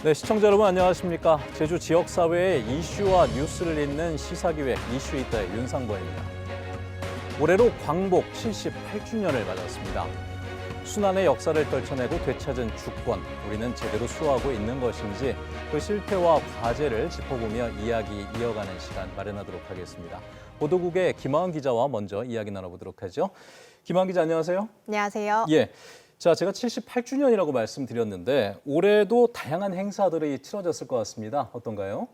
네, 시청자 여러분 안녕하십니까. 제주 지역사회의 이슈와 뉴스를 잇는 시사기획 이슈이터의 윤상보입니다. 올해로 광복 78주년을 맞았습니다. 순환의 역사를 떨쳐내고 되찾은 주권, 우리는 제대로 수호하고 있는 것인지 그 실태와 과제를 짚어보며 이야기 이어가는 시간 마련하도록 하겠습니다. 보도국의 김하은 기자와 먼저 이야기 나눠보도록 하죠. 김하은 기자 안녕하세요. 안녕하세요. 예. 자, 제가 78주년이라고 말씀드렸는데 올해도 다양한 행사들이 치러졌을 것 같습니다. 어떤가요?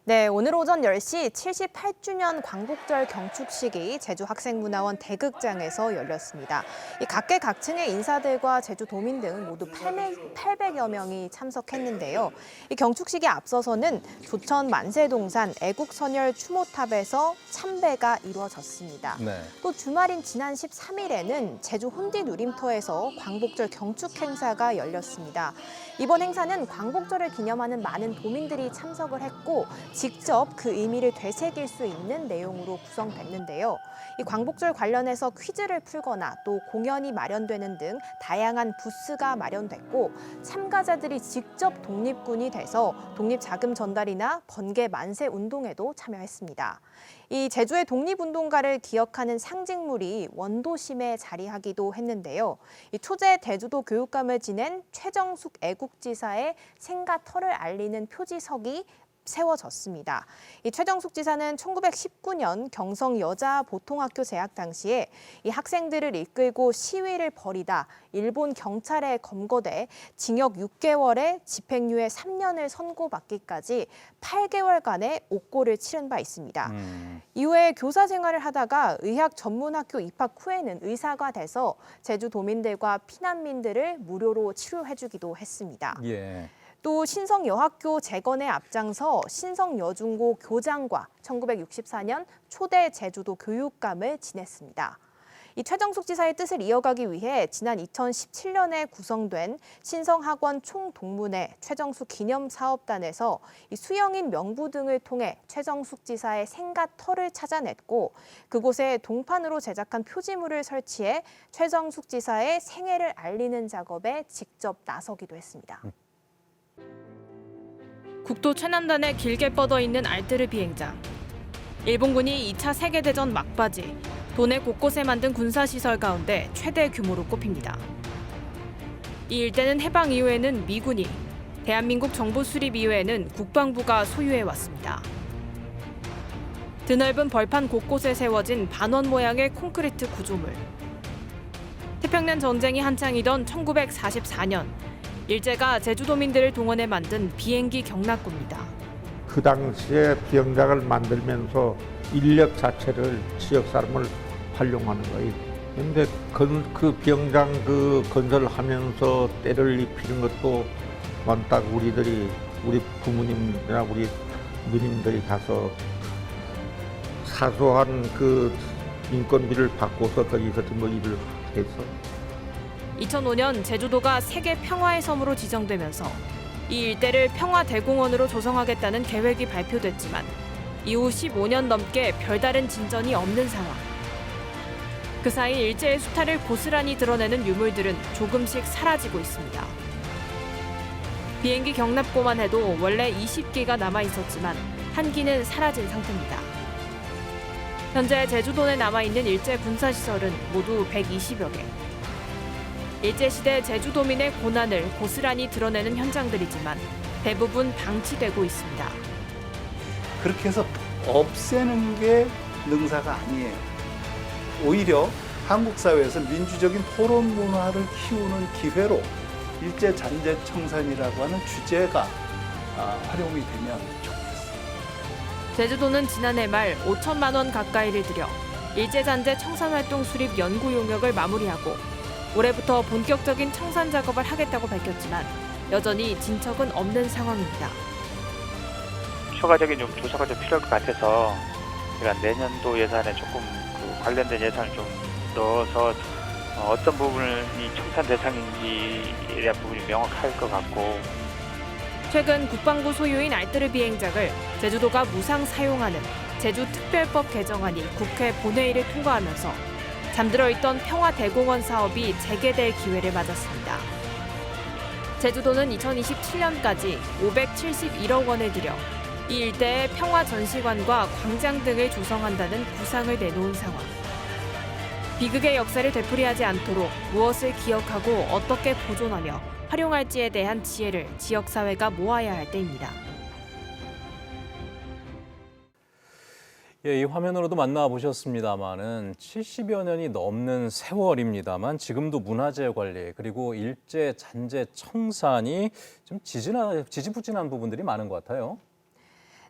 네, 오늘 오전 10시 78주년 광복절 경축식이 제주학생문화원 대극장에서 열렸습니다. 이 각계각층의 인사들과 제주도민 등 모두 800여 명이 참석했는데요. 이 경축식에 앞서서는 조천 만세동산 애국선열 추모탑에서 참배가 이루어졌습니다. 네. 또 주말인 지난 13일에는 제주 혼디 누림터에서 광복절 경축 행사가 열렸습니다. 이번 행사는 광복절을 기념하는 많은 도민들이 참석을 했고 직접 그 의미를 되새길 수 있는 내용으로 구성됐는데요. 이 광복절 관련해서 퀴즈를 풀거나 또 공연이 마련되는 등 다양한 부스가 마련됐고 참가자들이 직접 독립군이 돼서 독립자금 전달이나 번개 만세 운동에도 참여했습니다. 이 제주의 독립운동가를 기억하는 상징물이 원도심에 자리하기도 했는데요. 이 초재 대주도 교육감을 지낸 최정숙 애국지사의 생가 터를 알리는 표지석이 세워졌습니다. 이 최정숙 지사는 1919년 경성 여자보통학교 재학 당시에 이 학생들을 이끌고 시위를 벌이다 일본 경찰에 검거돼 징역 6개월에 집행유예 3년을 선고받기까지 8개월간의 옥고를 치른 바 있습니다. 이후에 교사 생활을 하다가 의학 전문학교 입학 후에는 의사가 돼서 제주 도민들과 피난민들을 무료로 치료해주기도 했습니다. 예. 또 신성여학교 재건에 앞장서 신성여중고 교장과 1964년 초대 제주도 교육감을 지냈습니다. 이 최정숙 지사의 뜻을 이어가기 위해 지난 2017년에 구성된 신성학원 총동문회 최정숙 기념사업단에서 이 수영인 명부 등을 통해 최정숙 지사의 생가 터를 찾아냈고 그곳에 동판으로 제작한 표지물을 설치해 최정숙 지사의 생애를 알리는 작업에 직접 나서기도 했습니다. 국도 최남단에 길게 뻗어 있는 알뜨르 비행장. 일본군이 2차 세계대전 막바지 도내 곳곳에 만든 군사시설 가운데 최대 규모로 꼽힙니다. 이 일대는 해방 이후에는 미군이, 대한민국 정부 수립 이후에는 국방부가 소유해왔습니다. 드넓은 벌판 곳곳에 세워진 반원 모양의 콘크리트 구조물. 태평양 전쟁이 한창이던 1944년 일제가 제주도민들을 동원해 만든 비행기 경납고입니다. 그 당시에 비행장을 만들면서 인력 자체를 지역 사람을 활용하는 거예요. 그런데 그 비행장 건설하면서 때를 입히는 것도 딱 우리 부모님이나 우리 누님들이 가서 사소한 그 인건비를 받고서 거기서 일을 해서 2005년 제주도가 세계 평화의 섬으로 지정되면서 이 일대를 평화대공원으로 조성하겠다는 계획이 발표됐지만 이후 15년 넘게 별다른 진전이 없는 상황. 그 사이 일제의 수탈을 고스란히 드러내는 유물들은 조금씩 사라지고 있습니다. 비행기 경납고만 해도 원래 20기가 남아 있었지만 한 기는 사라진 상태입니다. 현재 제주도에 남아있는 일제 군사시설은 모두 120여 개. 일제시대 제주도민의 고난을 고스란히 드러내는 현장들이지만 대부분 방치되고 있습니다. 그렇게 해서 없애는 게 능사가 아니에요. 오히려 한국 사회에서 민주적인 토론 문화를 키우는 기회로 일제 잔재 청산이라고 하는 주제가 활용이 되면 좋겠어요. 제주도는 지난해 말 5천만 원 가까이를 들여 일제 잔재 청산 활동 수립 연구 용역을 마무리하고 올해부터 본격적인 청산 작업을 하겠다고 밝혔지만 여전히 진척은 없는 상황입니다. 추가적인 조사가 좀 필요할 것 같아서 제가 내년도 예산에 조금 관련된 예산을 좀 넣어서 어떤 부분이 청산 대상인지에 대한 부분이 명확할 것 같고 최근 국방부 소유인 알뜨르 비행장을 제주도가 무상 사용하는 제주특별법 개정안이 국회 본회의를 통과하면서 잠들어 있던 평화대공원 사업이 재개될 기회를 맞았습니다. 제주도는 2027년까지 571억 원을 들여 이 일대에 평화전시관과 광장 등을 조성한다는 구상을 내놓은 상황. 비극의 역사를 되풀이하지 않도록 무엇을 기억하고 어떻게 보존하며 활용할지에 대한 지혜를 지역사회가 모아야 할 때입니다. 예, 이 화면으로도 만나보셨습니다마는 70여 년이 넘는 세월입니다만 지금도 문화재 관리 그리고 일제 잔재 청산이 좀 지지부진한 부분들이 많은 것 같아요.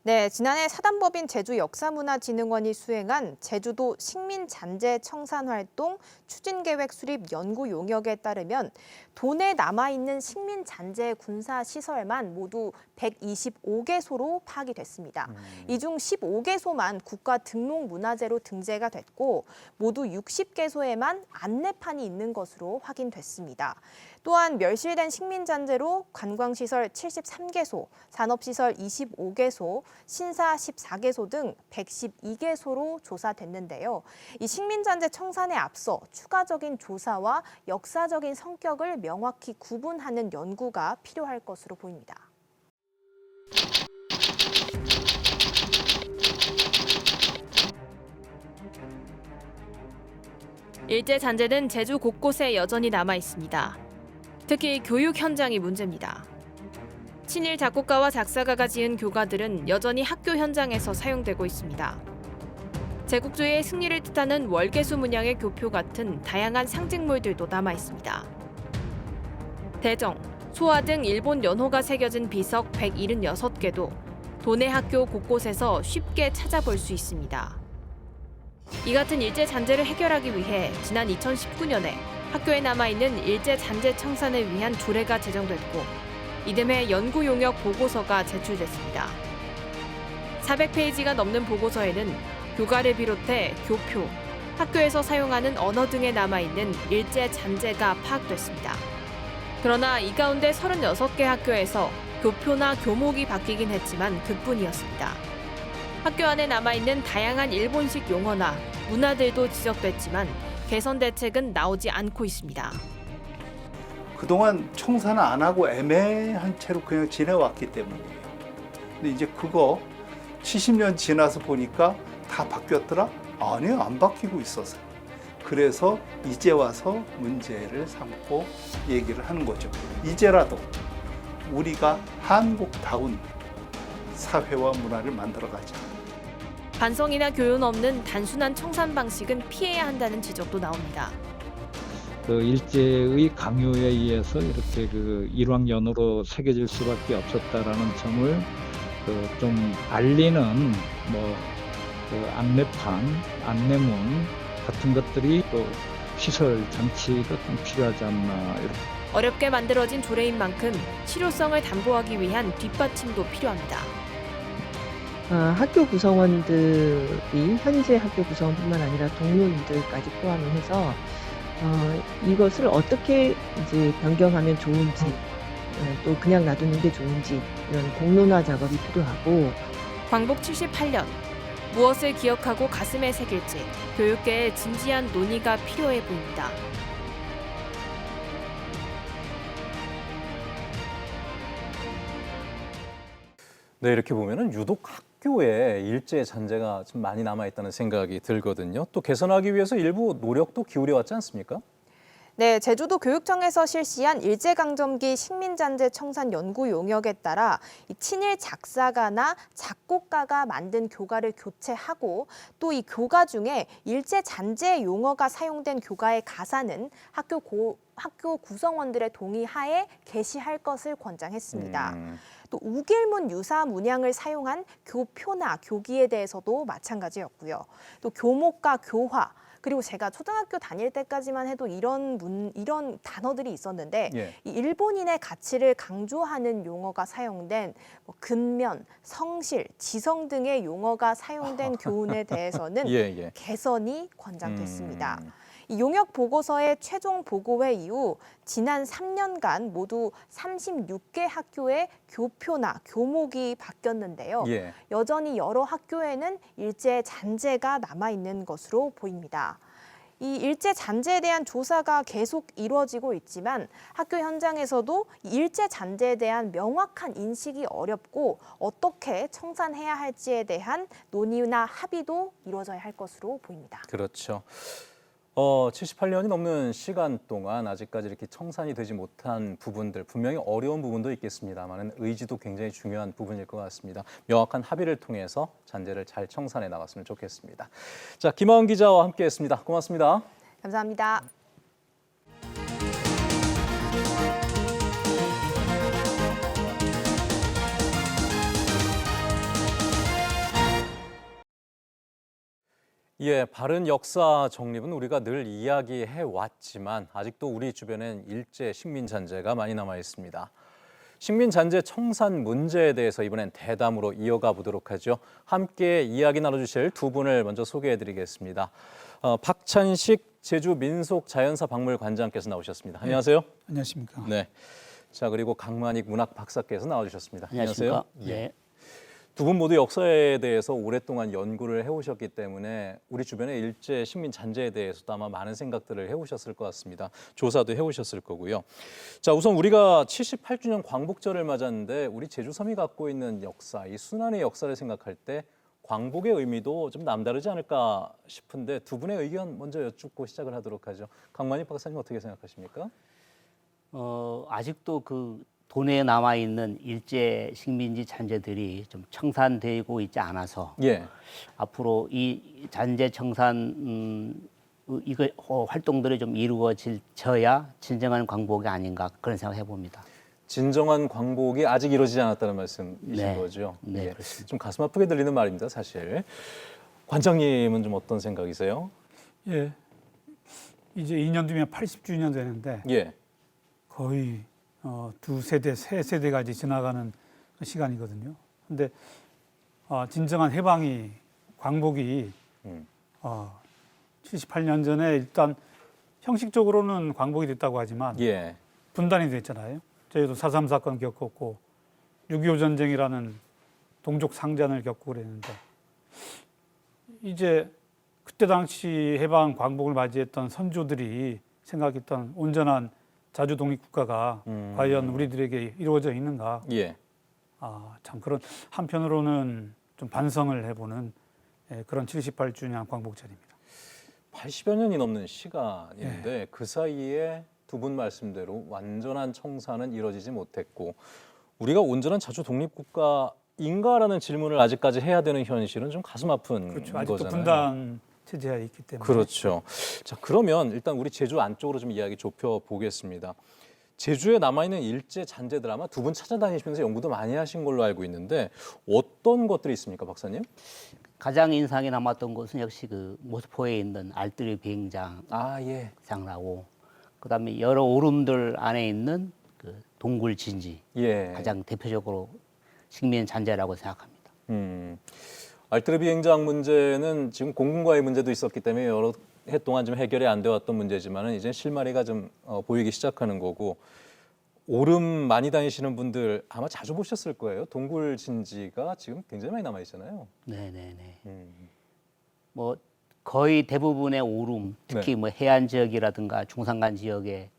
네, 지난해 사단법인 제주역사문화진흥원이 수행한 제주도 식민잔재 청산활동 추진계획 수립 연구 용역에 따르면 도내에 남아있는 식민잔재 군사시설만 모두 125개소로 파악이 됐습니다. 이 중 15개소만 국가등록문화재로 등재가 됐고 모두 60개소에만 안내판이 있는 것으로 확인됐습니다. 또한 멸실된 식민잔재로 관광시설 73개소, 산업시설 25개소, 신사 14개소 등 112개소로 조사됐는데요. 이 식민잔재 청산에 앞서 추가적인 조사와 역사적인 성격을 명확히 구분하는 연구가 필요할 것으로 보입니다. 일제 잔재는 제주 곳곳에 여전히 남아 있습니다. 특히 교육 현장이 문제입니다. 친일 작곡가와 작사가가 지은 교가들은 여전히 학교 현장에서 사용되고 있습니다. 제국주의의 승리를 뜻하는 월계수 문양의 교표 같은 다양한 상징물들도 남아 있습니다. 대정, 소화 등 일본 연호가 새겨진 비석 176개도 도내 학교 곳곳에서 쉽게 찾아볼 수 있습니다. 이 같은 일제 잔재를 해결하기 위해 지난 2019년에 학교에 남아있는 일제 잔재 청산을 위한 조례가 제정됐고 이듬해 연구 용역 보고서가 제출됐습니다. 400페이지가 넘는 보고서에는 교가를 비롯해 교표, 학교에서 사용하는 언어 등에 남아있는 일제 잔재가 파악됐습니다. 그러나 이 가운데 36개 학교에서 교표나 교목이 바뀌긴 했지만 그뿐이었습니다. 학교 안에 남아있는 다양한 일본식 용어나 문화들도 지적됐지만 개선 대책은 나오지 않고 있습니다. 그동안 청산을 안 하고 애매한 채로 그냥 지내왔기 때문이에요. 근데 이제 그거 70년 지나서 보니까 다 바뀌었더라? 아니요, 안 바뀌고 있었어요. 그래서 이제 와서 문제를 삼고 얘기를 하는 거죠. 이제라도 우리가 한국다운 사회와 문화를 만들어가자. 반성이나 교훈 없는 단순한 청산 방식은 피해야 한다는 지적도 나옵니다. 일제의 강요에 의해서 이렇게 일왕연으로 새겨질 수밖에 없었다라는 점을 좀 알리는 안내판, 안내문 같은 것들이 또 시설 장치가 좀 필요하지 않나 이렇게. 어렵게 만들어진 조례인 만큼 실효성을 담보하기 위한 뒷받침도 필요합니다. 학교 구성원들이 현재 학교 구성원뿐만 아니라 동료인들까지 포함을 해서 이것을 어떻게 이제 변경하면 좋은지 또 그냥 놔두는 게 좋은지 이런 공론화 작업이 필요하고 광복 78년 무엇을 기억하고 가슴에 새길지 교육계의 진지한 논의가 필요해 보입니다. 네, 이렇게 보면은 유독 학교에 일제 잔재가 좀 많이 남아 있다는 생각이 들거든요. 또 개선하기 위해서 일부 노력도 기울여 왔지 않습니까? 네, 제주도 교육청에서 실시한 일제강점기 식민잔재 청산 연구 용역에 따라 이 친일 작사가나 작곡가가 만든 교가를 교체하고 또 이 교가 중에 일제 잔재 용어가 사용된 교가의 가사는 학교 구성원들의 동의하에 게시할 것을 권장했습니다. 또 우길문 유사 문양을 사용한 교표나 교기에 대해서도 마찬가지였고요. 또 교목과 교화, 그리고 제가 초등학교 다닐 때까지만 해도 이런 단어들이 있었는데 예. 이 일본인의 가치를 강조하는 용어가 사용된 근면, 성실, 지성 등의 용어가 사용된 교훈에 대해서는 예. 개선이 권장됐습니다. 이 용역 보고서의 최종 보고회 이후 지난 3년간 모두 36개 학교의 교표나 교목이 바뀌었는데요. 예. 여전히 여러 학교에는 일제 잔재가 남아 있는 것으로 보입니다. 이 일제 잔재에 대한 조사가 계속 이루어지고 있지만 학교 현장에서도 이 일제 잔재에 대한 명확한 인식이 어렵고 어떻게 청산해야 할지에 대한 논의나 합의도 이루어져야 할 것으로 보입니다. 그렇죠. 78년이 넘는 시간 동안 아직까지 이렇게 청산이 되지 못한 부분들, 분명히 어려운 부분도 있겠습니다만 의지도 굉장히 중요한 부분일 것 같습니다. 명확한 합의를 통해서 잔재를 잘 청산해 나갔으면 좋겠습니다. 자, 김하은 기자와 함께했습니다. 고맙습니다. 감사합니다. 예, 바른 역사 정립은 우리가 늘 이야기해 왔지만 아직도 우리 주변엔 일제 식민 잔재가 많이 남아 있습니다. 식민 잔재 청산 문제에 대해서 이번엔 대담으로 이어가 보도록 하죠. 함께 이야기 나눠주실 두 분을 먼저 소개해드리겠습니다. 박찬식 제주 민속자연사 박물관장께서 나오셨습니다. 안녕하세요. 안녕하십니까. 네. 자, 그리고 강만익 문학 박사께서 나와주셨습니다. 안녕하십니까. 안녕하세요. 네. 두 분 모두 역사에 대해서 오랫동안 연구를 해오셨기 때문에 우리 주변의 일제 식민 잔재에 대해서도 아마 많은 생각들을 해오셨을 것 같습니다. 조사도 해오셨을 거고요. 자, 우선 우리가 78주년 광복절을 맞았는데 우리 제주섬이 갖고 있는 역사, 이 순환의 역사를 생각할 때 광복의 의미도 좀 남다르지 않을까 싶은데 두 분의 의견 먼저 여쭙고 시작을 하도록 하죠. 강만익 박사님 어떻게 생각하십니까? 아직도 그 도내에 남아 있는 일제 식민지 잔재들이 좀 청산되고 있지 않아서 예. 앞으로 이 잔재 청산 이거 활동들이 좀 이루어져야 진정한 광복이 아닌가 그런 생각을 해봅니다. 진정한 광복이 아직 이루어지지 않았다는 말씀이신 네. 거죠? 네, 예. 그렇습니다. 좀 가슴 아프게 들리는 말입니다, 사실. 관장님은 좀 어떤 생각이세요? 예, 이제 2년 뒤면 80주년 되는데 예. 거의 두 세대, 세 세대가 이제 지나가는 시간이거든요. 근데 진정한 해방이 광복이 78년 전에 일단 형식적으로는 광복이 됐다고 하지만 예. 분단이 됐잖아요. 저희도 4.3 사건 겪었고 6.25 전쟁이라는 동족 상잔을 겪고 그랬는데 이제 그때 당시 해방 광복을 맞이했던 선조들이 생각했던 온전한 자주 독립국가가 과연 우리들에게 이루어져 있는가? 예. 참 그런 한편으로는 좀 반성을 해보는 그런 78주년 광복절입니다. 80여 년이 넘는 시간인데 그 사이에 두 분 말씀대로 완전한 청산은 이루어지지 못했고 우리가 온전한 자주 독립국가인가라는 질문을 아직까지 해야 되는 현실은 좀 가슴 아픈 그렇죠. 아직도 거잖아요. 분단 체제하에 있기 때문에. 그렇죠. 자, 그러면 일단 우리 제주 안쪽으로 좀 이야기 좁혀 보겠습니다. 제주에 남아있는 일제 잔재들 아마 두 분 찾아다니시면서 연구도 많이 하신 걸로 알고 있는데 어떤 것들이 있습니까, 박사님? 가장 인상에 남았던 것은 역시 그 모스포에 있는 알뜰리 비행장 예. 장라고 그다음에 여러 오름들 안에 있는 그 동굴 진지 예. 가장 대표적으로 식민 잔재라고 생각합니다. 알뜰리 비행장 문제는 지금 공군과의 문제도 있었기 때문에 여러 해 동안 좀 해결이 안 되었던 문제지만은 이제 실마리가 좀 보이기 시작하는 거고 오름 많이 다니시는 분들 아마 자주 보셨을 거예요. 동굴 진지가 지금 굉장히 많이 남아 있잖아요. 네네네. 뭐 거의 대부분의 오름, 특히 뭐 해안 지역이라든가 중산간 지역에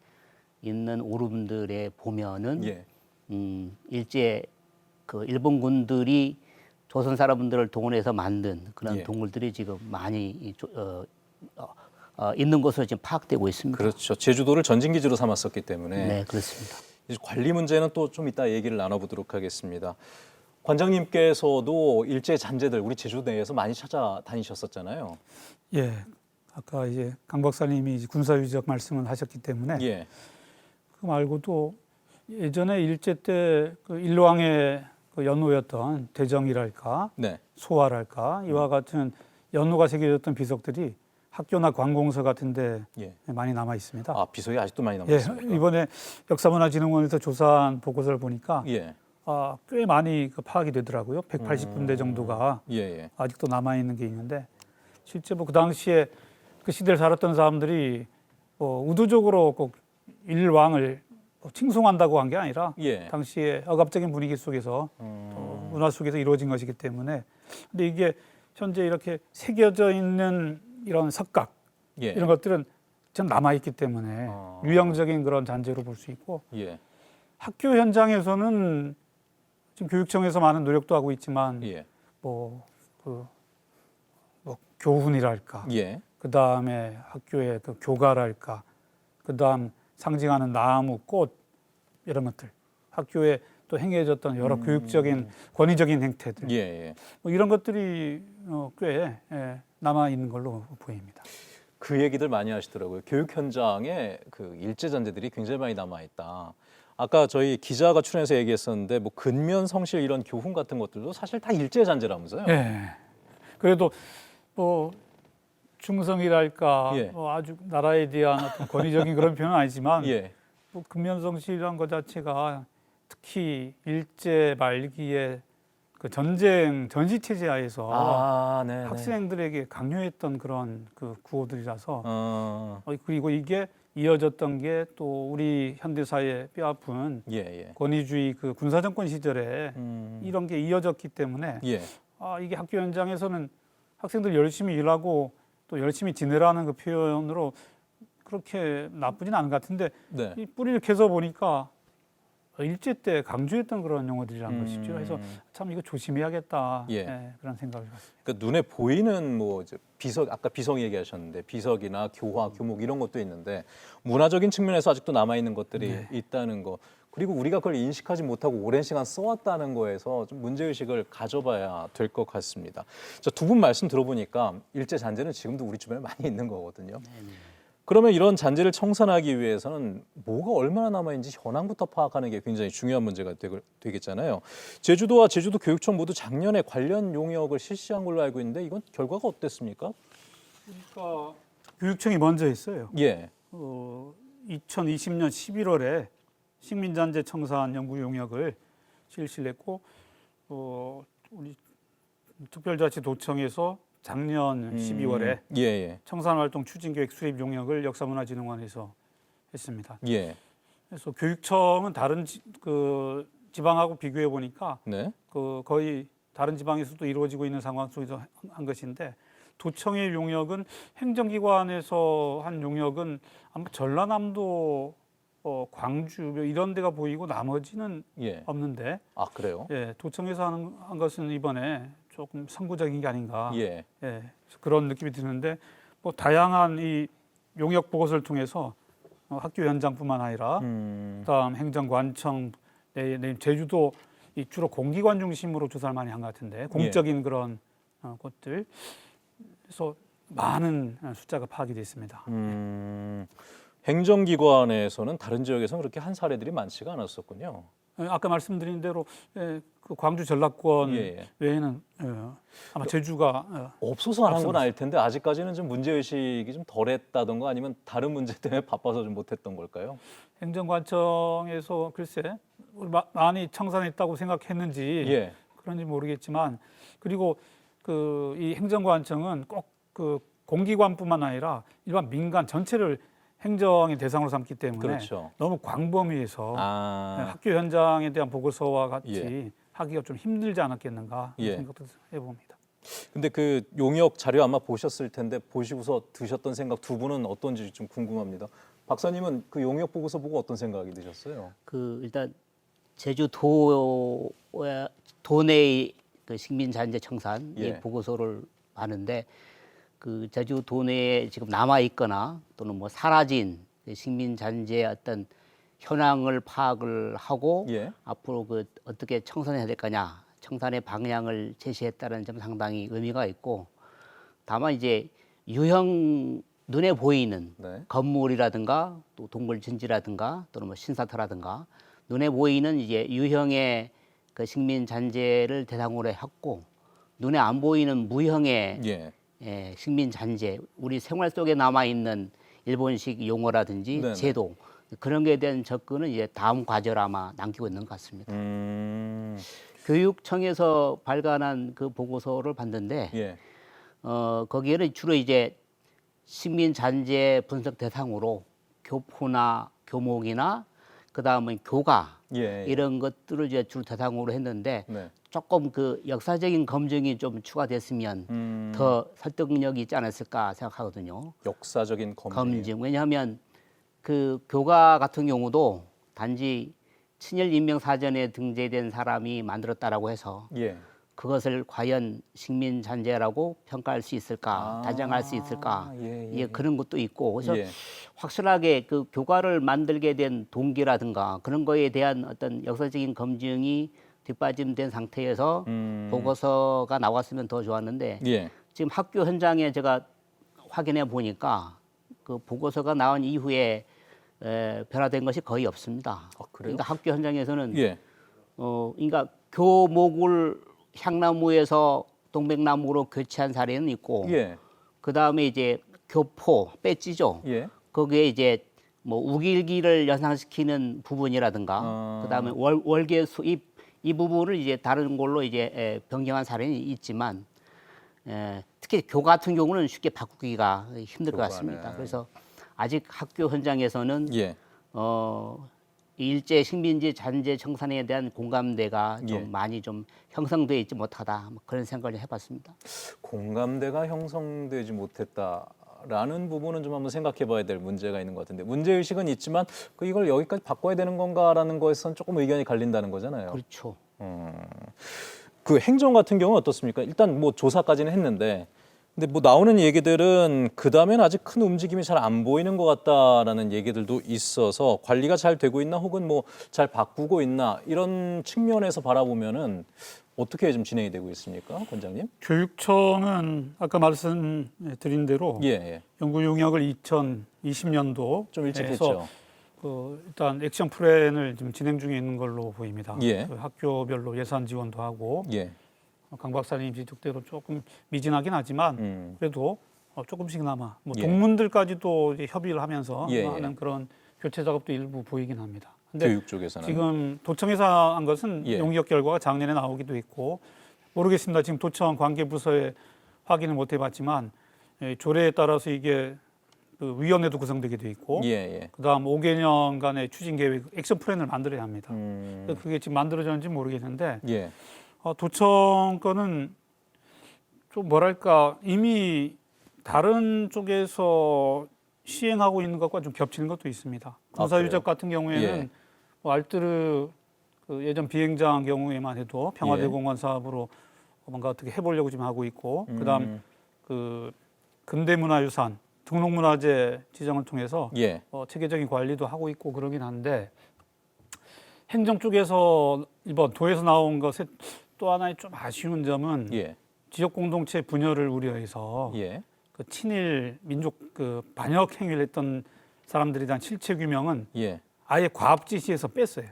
있는 오름들에 보면은 예. 일제 그 일본군들이 조선 사람들을 동원해서 만든 그런 예. 동굴들이 지금 많이 있는 것으로 지금 파악되고 있습니다. 그렇죠. 제주도를 전진기지로 삼았었기 때문에. 네, 그렇습니다. 이제 관리 문제는 또 좀 이따 얘기를 나눠보도록 하겠습니다. 관장님께서도 일제 잔재들 우리 제주 내에서 많이 찾아다니셨었잖아요. 예, 아까 이제 강 박사님이 이제 군사유적 말씀을 하셨기 때문에 예. 그 말고도 예전에 일제 때 그 일왕의 그 연호였던 대정이랄까 네. 소화랄까 이와 같은 연호가 새겨졌던 비석들이 학교나 관공서 같은데 예. 많이 남아 있습니다. 비석이 아직도 많이 남아 예, 있습니까? 이번에 역사문화진흥원에서 조사한 보고서를 보니까 예. 꽤 많이 그 파악이 되더라고요. 180군데 정도가 예. 아직도 남아 있는 게 있는데 실제 뭐 그 당시에 그 시대를 살았던 사람들이 의도적으로 꼭 일왕을 칭송한다고 한 게 아니라 예. 당시에 억압적인 분위기 속에서 문화 속에서 이루어진 것이기 때문에 근데 이게 현재 이렇게 새겨져 있는 이런 석각 예. 이런 것들은 좀 남아있기 때문에 유형적인 그런 잔재로 볼 수 있고 예. 학교 현장에서는 지금 교육청에서 많은 노력도 하고 있지만 예. 뭐 교훈이랄까, 예. 그 다음에 학교의 그 교가랄까, 그 다음 상징하는 나무, 꽃 이런 것들, 학교에 또 행해졌던 여러 교육적인 권위적인 행태들, 예. 예. 뭐 이런 것들이 꽤 남아 있는 걸로 보입니다. 그 얘기들 많이 하시더라고요. 교육 현장에 그 일제 잔재들이 굉장히 많이 남아 있다. 아까 저희 기자가 출연해서 얘기했었는데 뭐 근면 성실 이런 교훈 같은 것들도 사실 다 일제 잔재라면서요. 예. 그래도 뭐 충성이랄까, 예. 뭐 아주 나라에 대한 어떤 권위적인 그런 표현은 아니지만 예. 뭐 근면성실이라는 것 자체가 특히 일제 말기에 그 전쟁 전시 체제 하에서 네. 학생들에게 강요했던 그런 그 구호들이라서 그리고 이게 이어졌던 게 또 우리 현대사의 뼈아픈 예. 권위주의 그 군사정권 시절에 이런 게 이어졌기 때문에 예. 이게 학교 현장에서는 학생들 열심히 일하고 또 열심히 지내라는 그 표현으로 그렇게 나쁘진 않은 것 같은데 네. 이 뿌리를 캐서 보니까 일제 때 강조했던 그런 용어들이라는 것이죠. 그래서 참 이거 조심해야겠다. 예. 그런 생각을 했습니다. 그러니까 눈에 보이는 뭐 이제 비석, 아까 비석 얘기하셨는데 비석이나 교화, 교목 이런 것도 있는데 문화적인 측면에서 아직도 남아 있는 것들이 있다는 거. 그리고 우리가 그걸 인식하지 못하고 오랜 시간 써왔다는 거에서 좀 문제의식을 가져봐야 될 것 같습니다. 두 분 말씀 들어보니까 일제 잔재는 지금도 우리 주변에 많이 있는 거거든요. 그러면 이런 잔재를 청산하기 위해서는 뭐가 얼마나 남아있는지 현황부터 파악하는 게 굉장히 중요한 문제가 되겠잖아요. 제주도와 제주도 교육청 모두 작년에 관련 용역을 실시한 걸로 알고 있는데 이건 결과가 어땠습니까? 그러니까 교육청이 먼저 했어요. 예. 2020년 11월에 식민잔재 청산 연구 용역을 실시를 했고 우리 특별자치도청에서 작년 12월에 예. 청산활동 추진계획 수립 용역을 역사문화진흥원에서 했습니다. 예. 그래서 교육청은 다른 그 지방하고 비교해 보니까 네. 그 거의 다른 지방에서도 이루어지고 있는 상황 속에서 한 것인데 도청의 용역은 행정기관에서 한 용역은 아마 전라남도 광주 이런 데가 보이고 나머지는 없는데 그래요? 예, 도청에서 한 것은 이번에 조금 선구적인 게 아닌가 예. 그런 느낌이 드는데 뭐 다양한 이 용역 보고서를 통해서 학교 현장뿐만 아니라 그다음 행정관청 제주도 이 주로 공기관 중심으로 조사를 많이 한 것 같은데 공적인 그런 곳들 그래서 많은 숫자가 파악이 됐습니다. 행정기관에서는 다른 지역에서는 그렇게 한 사례들이 많지가 않았었군요. 아까 말씀드린 대로 그 광주 전라권 외에는 아마 제주가 없어서 안 한 건 아닐 텐데 아직까지는 좀 문제의식이 좀 덜했다던가 아니면 다른 문제 때문에 바빠서 좀 못했던 걸까요? 행정관청에서 글쎄 많이 청산했다고 생각했는지 그런지 모르겠지만 그리고 그 이 행정관청은 꼭 그 공기관뿐만 아니라 일반 민간 전체를 행정의 대상으로 삼기 때문에 너무 광범위해서 학교 현장에 대한 보고서와 같이 하기가 좀 힘들지 않았겠는가 생각도 해봅니다. 근데 그 용역 자료 아마 보셨을 텐데 보시고서 드셨던 생각 두 분은 어떤지 좀 궁금합니다. 박사님은 그 용역 보고서 보고 어떤 생각이 드셨어요? 그 일단 제주도 도내의 그 식민잔재 청산 이 보고서를 하는데 그 제주도 내에 지금 남아 있거나 또는 뭐 사라진 식민잔재의 어떤 현황을 파악을 하고 앞으로 그 어떻게 청산해야 될 거냐, 청산의 방향을 제시했다는 점 상당히 의미가 있고 다만 이제 유형 눈에 보이는 건물이라든가 또 동물 진지라든가 또는 뭐 신사터라든가 눈에 보이는 이제 유형의 그 식민잔재를 대상으로 했고 눈에 안 보이는 무형의 식민잔재, 우리 생활 속에 남아 있는 일본식 용어라든지 제도 그런 거에 대한 접근은 이제 다음 과제로 아마 남기고 있는 것 같습니다. 교육청에서 발간한 그 보고서를 봤는데 거기에는 주로 이제 식민잔재 분석 대상으로 교포나 교목이나 그다음은 교가 예. 이런 것들을 이제 주로 대상으로 했는데 네. 조금 그 역사적인 검증이 좀 추가됐으면 더 설득력이 있지 않았을까 생각하거든요. 역사적인 검증. 왜냐하면 그 교가 같은 경우도 단지 친일 인명 사전에 등재된 사람이 만들었다라고 해서 예. 그것을 과연 식민 잔재라고 평가할 수 있을까, 단정할 수 있을까, 예, 그런 것도 있고, 그래서 확실하게 그 교과를 만들게 된 동기라든가 그런 거에 대한 어떤 역사적인 검증이 뒷받침된 상태에서 보고서가 나왔으면 더 좋았는데 지금 학교 현장에 제가 확인해 보니까 그 보고서가 나온 이후에 변화된 것이 거의 없습니다. 그러니까 학교 현장에서는 그러니까 교목을 향나무에서 동백나무로 교체한 사례는 있고, 그 다음에 이제 교포 배지죠. 거기에 이제 뭐 우길기를 연상시키는 부분이라든가, 그 다음에 월계 수입 이 부분을 이제 다른 걸로 이제 변경한 사례는 있지만, 특히 교 같은 경우는 쉽게 바꾸기가 힘들 것 같습니다. 그래서 아직 학교 현장에서는 일제 식민지 잔재 청산에 대한 공감대가 좀 많이 좀 형성되어 있지 못하다, 뭐 그런 생각을 해봤습니다. 공감대가 형성되지 못했다라는 부분은 좀 한번 생각해봐야 될 문제가 있는 것 같은데, 문제의식은 있지만 이걸 여기까지 바꿔야 되는 건가라는 거에선 조금 의견이 갈린다는 거잖아요. 그렇죠. 그 행정 같은 경우는 어떻습니까? 일단 뭐 조사까지는 했는데, 근데 뭐 나오는 얘기들은 그 다음에는 아직 큰 움직임이 잘 안 보이는 것 같다라는 얘기들도 있어서 관리가 잘 되고 있나, 혹은 뭐 잘 바꾸고 있나, 이런 측면에서 바라보면은 어떻게 좀 진행이 되고 있습니까, 원장님? 교육청은 아까 말씀드린 대로 연구 용역을 2020년도 좀 일찍 했죠. 일단 액션 플랜을 지금 진행 중에 있는 걸로 보입니다. 그 학교별로 예산 지원도 하고. 강 박사님 지적대로 조금 미진하긴 하지만 그래도 조금씩나마 뭐 동문들까지도 이제 협의를 하면서 하는 그런 교체 작업도 일부 보이긴 합니다. 근데 교육 쪽에서는 지금 도청에서 한 것은 용역 결과가 작년에 나오기도 했고, 모르겠습니다. 지금 도청 관계 부서에 확인을 못 해봤지만 조례에 따라서 이게 그 위원회도 구성되게 돼 있고, 그다음 5개년간의 추진 계획, 액션 플랜을 만들어야 합니다. 그게 지금 만들어졌는지 모르겠는데. 도청 거는 좀 뭐랄까 이미 다른 쪽에서 시행하고 있는 것과 좀 겹치는 것도 있습니다. 군사유적 같은 경우에는 뭐 알뜨르 그 예전 비행장 경우에만 해도 평화대공원 사업으로 뭔가 어떻게 해보려고 지금 하고 있고, 그다음 그 근대문화유산 등록문화재 지정을 통해서 체계적인 관리도 하고 있고 그러긴 한데, 행정 쪽에서 이번 도에서 나온 것에 또 하나의 좀 아쉬운 점은 지역 공동체 분열을 우려해서 그 친일 민족 그 반역 행위를 했던 사람들에 대한 실체 규명은 아예 과업지시에서 뺐어요.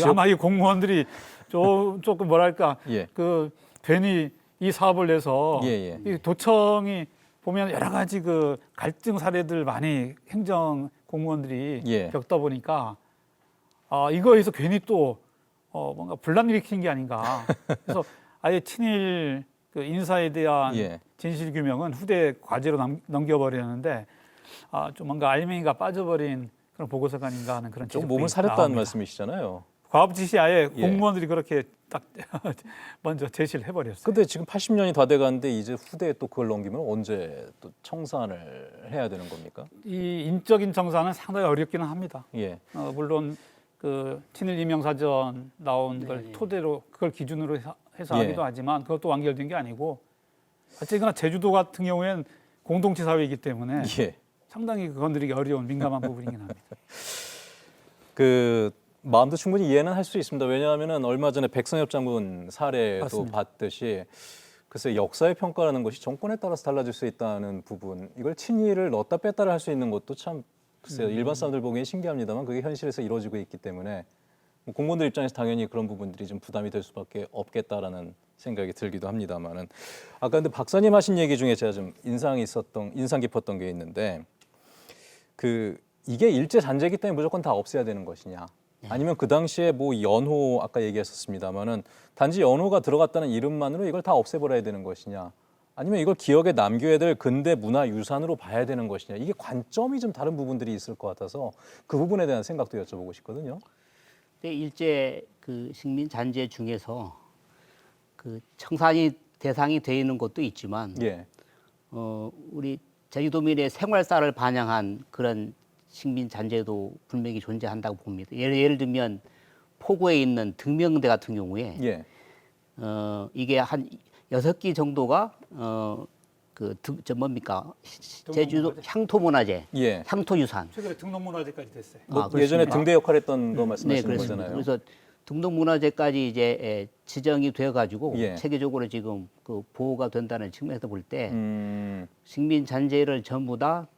아마 이 공무원들이 조금 뭐랄까 그 괜히 이 사업을 내서 이 도청이 보면 여러 가지 그 갈등 사례들 많이 행정 공무원들이 겪다 보니까 이거에서 괜히 또 뭔가 분란 일으키는 게 아닌가. 그래서 아예 친일 그 인사에 대한 진실 규명은 후대 과제로 넘겨버리는데 좀 뭔가 알맹이가 빠져버린 그런 보고서가 아닌가 하는 그런 좀 몸을 사렸다는 말씀이시잖아요. 과업 지시 아예 공무원들이 그렇게 딱 먼저 제시를 해버렸어요. 근데 지금 80년이 다 돼가는데 이제 후대에 또 그걸 넘기면 언제 또 청산을 해야 되는 겁니까? 이 인적인 청산은 상당히 어렵기는 합니다. 물론 그 친일 인명사전 나온 걸 토대로 그걸 기준으로 해서 하기도 하지만 그것도 완결된 게 아니고, 어쨌거나 제주도 같은 경우에는 공동체 사회이기 때문에 상당히 건드리기 어려운 민감한 부분이긴 합니다. 그 마음도 충분히 이해는 할 수 있습니다. 왜냐하면은 얼마 전에 백성엽 장군 사례도 맞습니다. 봤듯이, 글쎄 역사의 평가라는 것이 정권에 따라서 달라질 수 있다는 부분, 이걸 친일을 넣었다 뺐다를 할 수 있는 것도 참 글쎄요, 일반 사람들 보기엔 신기합니다만 그게 현실에서 이루어지고 있기 때문에 공무원들 입장에서 당연히 그런 부분들이 좀 부담이 될 수밖에 없겠다라는 생각이 들기도 합니다만은, 아까 근데 박사님 하신 얘기 중에 제가 좀 인상 깊었던 게 있는데, 그 이게 일제 잔재이기 때문에 무조건 다 없애야 되는 것이냐, 아니면 그 당시에 뭐 연호 아까 얘기했었습니다만은 단지 연호가 들어갔다는 이름만으로 이걸 다 없애버려야 되는 것이냐, 아니면 이걸 기억에 남겨야 될 근대 문화 유산으로 봐야 되는 것이냐, 이게 관점이 좀 다른 부분들이 있을 것 같아서 그 부분에 대한 생각도 여쭤보고 싶거든요. 근데 일제 그 식민 잔재 중에서 그 청산이 대상이 돼 있는 곳도 있지만 예. 우리 제주도민의 생활사를 반영한 그런 식민 잔재도 분명히 존재한다고 봅니다. 예를 들면 포구에 있는 등명대 같은 경우에 예. 이게 한 6기 정도가 뭡니까? 제주도 향토문화재, 예. 향토유산. 최근에 등록문화재까지 됐어요. 뭐 예전에 등대 역할 했던 거 말씀하시는 그렇습니다. 거잖아요. 그래서 등록문화재까지 이제 지정이 되어가지고 예. 체계적으로 지금 그 보호가 된다는 측면에서 볼 때 음. 식민 잔재를 전부 다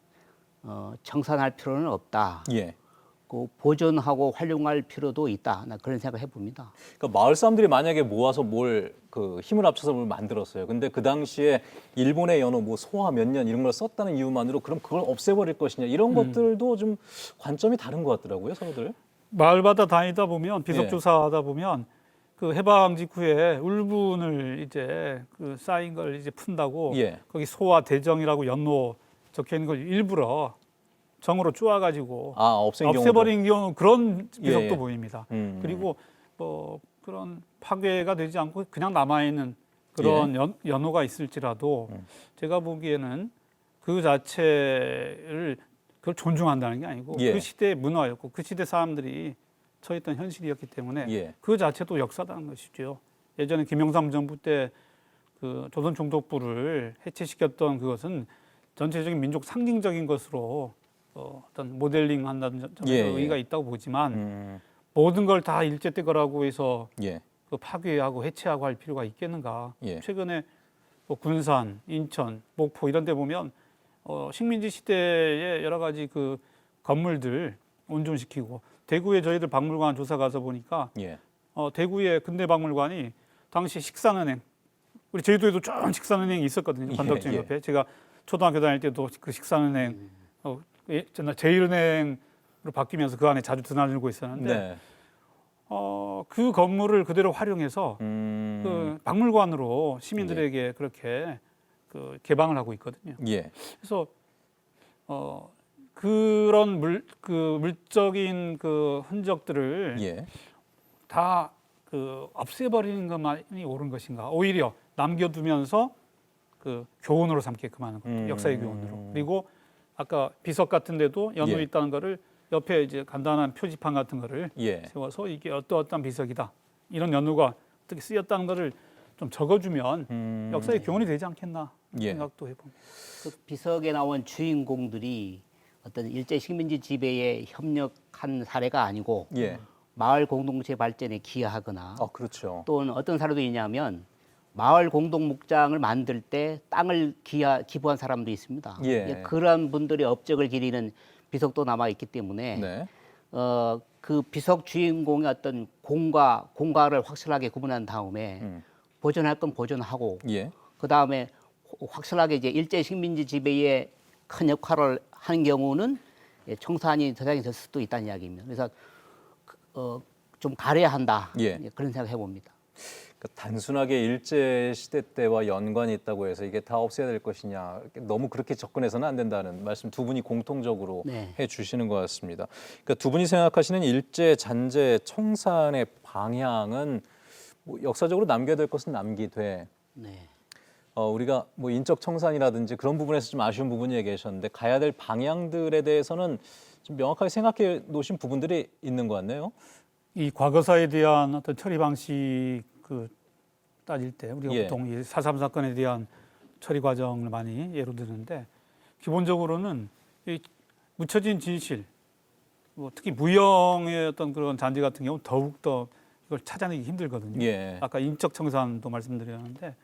청산할 필요는 없다. 예. 그 보존하고 활용할 필요도 있다. 나 그런 생각을 해봅니다. 그러니까 마을 사람들이 만약에 모아서 뭘 그 힘을 합쳐서 뭘 만들었어요. 근데 그 당시에 일본의 연호 뭐 소화 몇 년 이런 걸 썼다는 이유만으로 그럼 그걸 없애버릴 것이냐 이런 것들도 좀 관점이 다른 것 같더라고요, 서로들. 마을마다 다니다 보면 예. 비석조사하다 보면 그 해방 직후에 울분을 이제 그 쌓인 걸 이제 푼다고 예. 거기 소와 대정이라고 연로 적혀 있는 걸 일부러 정으로 쪼아가지고 없애버린 경우 그런 비석도 예. 보입니다. 그리고 뭐 그런 파괴가 되지 않고 그냥 남아있는 그런 연호가 있을지라도 제가 보기에는 그 자체를 그걸 존중한다는 게 아니고 예. 그 시대의 문화였고 그 시대 사람들이 처했던 현실이었기 때문에 예. 그 자체도 역사다는 것이죠. 예전에 김영삼 정부 때 그 조선 총독부를 해체시켰던 그것은 전체적인 민족 상징적인 것으로 어떤 모델링 한다는 점에서 예. 의의가 있다고 보지만 모든 걸 다 일제 때 거라고 해서 예. 그 파괴하고 해체하고 할 필요가 있겠는가. 예. 최근에 뭐 군산, 인천, 목포 이런 데 보면 식민지 시대의 여러 가지 그 건물들 온전시키고 대구에 저희들 박물관 조사 가서 보니까 예. 대구의 근대박물관이 당시 식산은행 우리 제주도에도 쭉 식산은행이 있었거든요. 건덕진 옆에. 제가 초등학교 다닐 때도 그 식산은행 제1은행으로 바뀌면서 그 안에 자주 드나들고 있었는데 네. 그 건물을 그대로 활용해서 그 박물관으로 시민들에게 그렇게 그 개방을 하고 있거든요. 예. 그래서 그런 물적인 그 흔적들을 예. 다 그 없애버리는 것만이 옳은 것인가? 오히려 남겨두면서 그 교훈으로 삼게끔 하는 거죠. 역사의 교훈으로. 그리고 아까 비석 같은 데도 연호 예. 있다는 거를 옆에 이제 간단한 표지판 같은 거를 예. 세워서 이게 어떠한 비석이다. 이런 연호가 어떻게 쓰였다는 거를 좀 적어주면 역사의 교훈이 되지 않겠나 예. 생각도 해봅니다. 그 비석에 나온 주인공들이 어떤 일제 식민지 지배에 협력한 사례가 아니고 예. 마을 공동체 발전에 기여하거나 그렇죠. 또는 어떤 사례도 있냐면 마을 공동 목장을 만들 때 땅을 기부한 사람도 있습니다. 예. 그런 분들의 업적을 기리는 비석도 남아 있기 때문에 네. 그 비석 주인공의 어떤 공과를 확실하게 구분한 다음에 보존할 건 보존하고 예. 그 다음에 확실하게 이제 일제 식민지 지배에 큰 역할을 하는 경우는 청산이 대상이 될 수도 있다는 이야기입니다. 그래서 좀 가려야 한다. 예. 그런 생각 해봅니다. 그러니까 단순하게 일제 시대 때와 연관이 있다고 해서 이게 다 없애야 될 것이냐 너무 그렇게 접근해서는 안 된다는 말씀 두 분이 공통적으로 네. 해주시는 것 같습니다. 그러니까 두 분이 생각하시는 일제 잔재 청산의 방향은 뭐 역사적으로 남겨야 될 것은 남기되 네. 우리가 뭐 인적 청산이라든지 그런 부분에서 좀 아쉬운 부분이 계셨는데 가야 될 방향들에 대해서는 좀 명확하게 생각해 놓으신 부분들이 있는 것 같네요. 이 과거사에 대한 어떤 처리 방식 그 따질 때 우리가 예. 보통 이 4.3 사건에 대한 처리 과정을 많이 예로 드는데 기본적으로는 이 묻혀진 진실, 뭐 특히 무형의 어떤 그런 잔재 같은 경우 더욱 더 이걸 찾아내기 힘들거든요. 예. 아까 인적 청산도 말씀드렸는데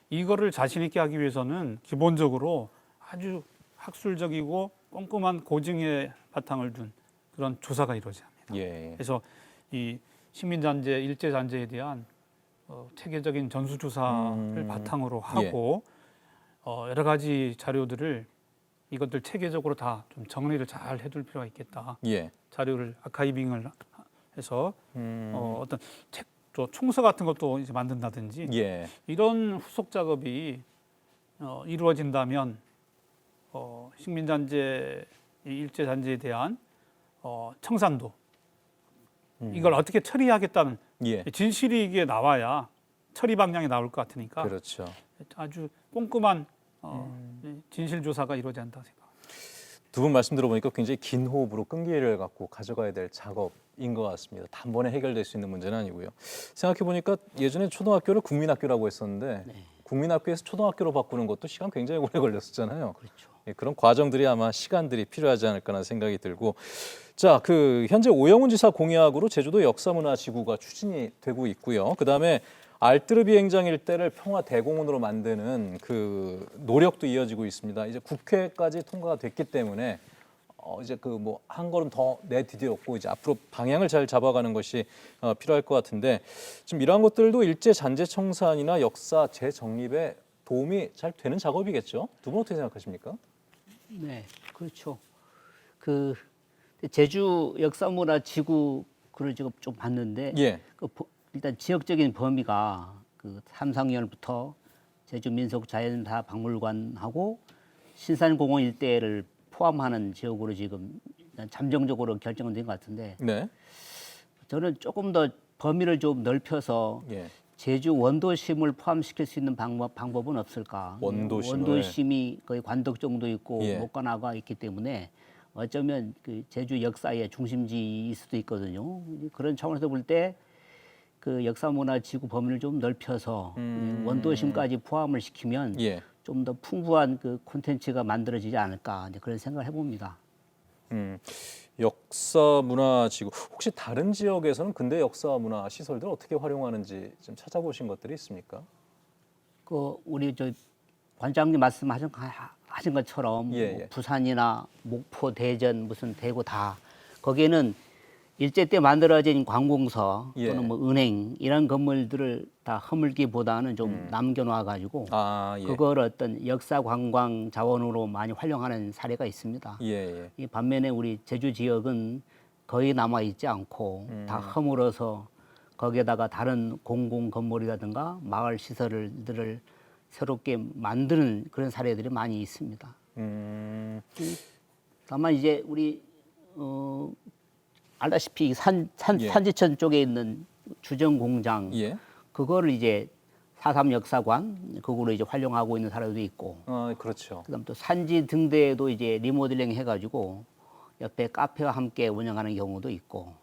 이거를 자신 있게 하기 위해서는 기본적으로 아주 학술적이고 꼼꼼한 고증의 바탕을 둔 그런 조사가 이루어져야 합니다. 예. 그래서 이 식민잔재, 일제잔재에 대한 체계적인 전수조사를 바탕으로 하고 여러 가지 자료들을 이것들 체계적으로 다 좀 정리를 잘 해둘 필요가 있겠다. 예. 자료를 아카이빙을 해서 어떤 책, 총서 같은 것도 이제 만든다든지 예. 이런 후속 작업이 이루어진다면 식민잔재, 일제잔재에 대한 청산도 이걸 어떻게 처리하겠다는 예. 진실이 이게 나와야 처리 방향이 나올 것 같으니까 그렇죠. 아주 꼼꼼한 진실 조사가 이루어져야 한다고 생각합니다. 두 분 말씀 들어보니까 굉장히 긴 호흡으로 끈기를 갖고 가져가야 될 작업인 것 같습니다. 단번에 해결될 수 있는 문제는 아니고요. 생각해보니까 예전에 초등학교를 국민학교라고 했었는데 국민학교에서 초등학교로 바꾸는 것도 시간 굉장히 오래 걸렸었잖아요. 그렇죠. 예, 그런 과정들이 아마 시간들이 필요하지 않을까라는 생각이 들고, 자, 현재 오영훈 지사 공약으로 제주도 역사문화지구가 추진이 되고 있고요. 그다음에 알뜨르 비행장 일대를 평화대공원으로 만드는 그 노력도 이어지고 있습니다. 이제 국회까지 통과가 됐기 때문에 이제 한 걸음 더 내디뎠고 이제 앞으로 방향을 잘 잡아가는 것이 필요할 것 같은데, 지금 이러한 것들도 일제 잔재 청산이나 역사 재정립에 도움이 잘 되는 작업이겠죠? 두 분 어떻게 생각하십니까? 네, 그렇죠. 제주 역사문화지구를 지금 좀 봤는데, 예. 일단 지역적인 범위가 삼성열부터 제주 민속자연사 박물관하고 신산공원 일대를 포함하는 지역으로 지금 잠정적으로 결정은 된 것 같은데, 네. 저는 조금 더 범위를 좀 넓혀서 예. 제주 원도심을 포함시킬 수 있는 방법은 없을까? 원도심이 거의 관덕 정도 있고 예. 목관화가 있기 때문에 어쩌면 제주 역사의 중심지일 수도 있거든요. 그런 차원에서 볼 때 역사문화지구 범위를 좀 넓혀서 원도심까지 포함을 시키면 예. 좀 더 풍부한 콘텐츠가 만들어지지 않을까, 이제 그런 생각을 해봅니다. 역사문화지구, 혹시 다른 지역에서는 근대 역사문화 시설들 어떻게 활용하는지 좀 찾아보신 것들이 있습니까? 우리 관장님 말씀하신 것처럼 예, 예. 뭐 부산이나 목포, 대전, 무슨 대구 다 거기에는 일제 때 만들어진 관공서 예. 또는 뭐 은행 이런 건물들을 다 허물기보다는 좀 남겨놔 가지고 예. 그걸 어떤 역사 관광 자원으로 많이 활용하는 사례가 있습니다. 예. 이 반면에 우리 제주 지역은 거의 남아 있지 않고 다 허물어서 거기에다가 다른 공공 건물이라든가 마을 시설들을 새롭게 만드는 그런 사례들이 많이 있습니다. 다만 이제 우리 알다시피 산지천 쪽에 있는 주정 공장 예. 그거를 이제 4.3 역사관 그거로 이제 활용하고 있는 사례도 있고, 그렇죠. 그다음 또 산지 등대에도 이제 리모델링 해가지고 옆에 카페와 함께 운영하는 경우도 있고,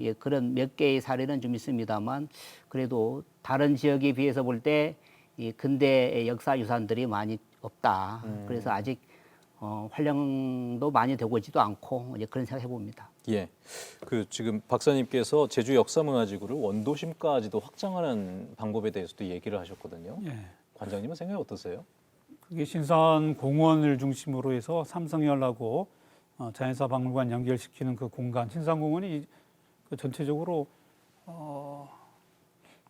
예, 그런 몇 개의 사례는 좀 있습니다만 그래도 다른 지역에 비해서 볼 때 이 근대의 역사 유산들이 많이 없다. 그래서 아직 활용도 많이 되고 있지도 않고 이제 그런 생각 해봅니다. 예, 지금 박사님께서 제주 역사문화지구를 원도심까지도 확장하는 방법에 대해서도 얘기를 하셨거든요. 예. 관장님은 생각이 어떠세요? 그게 신산공원을 중심으로 해서 삼성열하고 자연사 박물관 연결시키는 그 공간, 신산공원이 전체적으로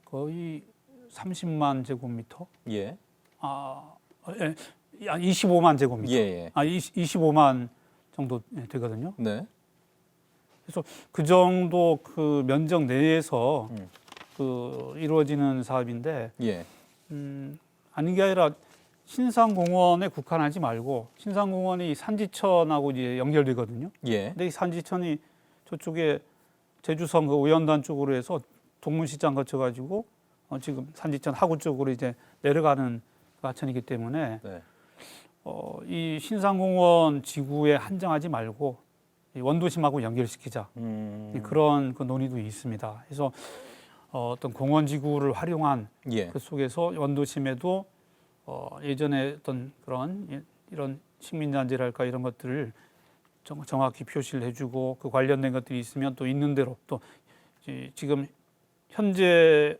거의 30만 제곱미터? 예. 25만 제곱미터. 예. 25만 정도 되거든요. 네. 그래서 그 정도 면적 내에서 이루어지는 사업인데, 예. 아닌 게 아니라 신산공원에 국한하지 말고 신산공원이 산지천하고 이제 연결되거든요. 예. 근데 이 산지천이 저쪽에 제주성 오연단 쪽으로 해서 동문시장 거쳐가지고 지금 산지천 하구 쪽으로 이제 내려가는 하천이기 때문에 네. 이 신산공원 지구에 한정하지 말고 이 원도심하고 연결시키자, 그런 논의도 있습니다. 그래서 어떤 공원 지구를 활용한 예. 그 속에서 원도심에도 예전에 어떤 그런 이런 식민잔재랄까 이런 것들을 정확히 표시를 해주고 그 관련된 것들이 있으면 또 있는 대로 또 지금 현재